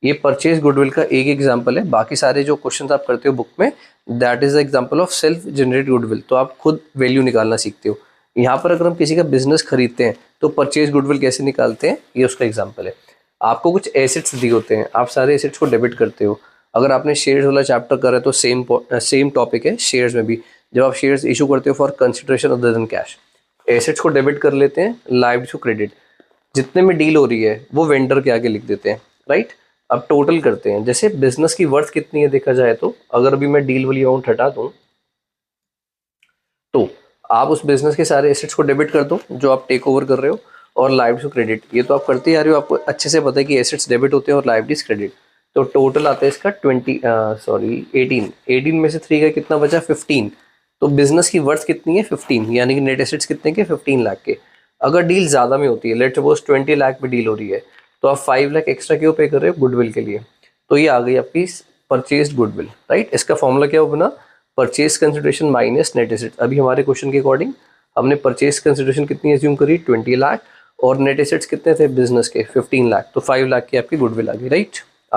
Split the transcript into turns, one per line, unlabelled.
ये purchase goodwill का एक एग्जांपल है, बाकी सारे जो क्वेश्चन आप करते हो बुक में that is the example of self generate goodwill. तो आप खुद वैल्यू निकालना सीखते हो। यहाँ पर अगर हम किसी का बिजनेस खरीदते हैं तो परचेज गुडविल कैसे निकालते हैं, ये उसका एग्जाम्पल है। आपको कुछ एसेट्स दिए होते हैं, आप सारे एसेट्स को डेबिट करते हो। अगर आपने शेयर्स वाला चैप्टर करा है तो सेम टॉपिक है शेयर्स में भी। जब आप शेयर्स इशू करते हो for consideration other than cash, assets को डेबिट कर लेते हैं, लायबिलिटी को क्रेडिट। जितने में डील हो रही है वो वेंडर के आगे लिख देते हैं, राइट। अब टोटल करते हैं, जैसे बिजनेस की वर्थ कितनी है देखा जाए तो अगर अभी मैं डील वाली अमाउंट हटा दूं तो आप उस बिजनेस के सारे एसेट्स को डेबिट कर दो जो आप टेक ओवर कर रहे हो, और लायबिलिटी टू क्रेडिट, ये तो आप करते ही आ रहे हो, आपको अच्छे से पता है कि एसेट्स डेबिट होते हैं और लायबिलिटीज क्रेडिट। तो टोटल आता है इसका 18 में से 3 का कितना बचा, 15। तो बिजनेस की वर्थ कितनी है, 15, यानी कि नेट एसेट्स कितने के, 15 लाख के। अगर डील ज़्यादा में होती है, लेट्स सपोज 20 लाख में डील हो रही है, तो आप 5 लाख एक्स्ट्रा क्यों पे कर रहे हो, गुडविल के लिए। तो ये आ गई आपकी परचेज गुडविल, राइट। इसका फॉर्मूला क्या बना, purchase consideration minus net assets. अभी हमारे क्वेश्चन के अकॉर्डिंग हमने परचेज कंसिडरेशन कितनी एज्यूम करी, 20 लाख, और नेट एसेट्स कितने थे बिजनेस के, 15 लाख। तो 5 लाख की आपकी गुडविल आ गई, राइट।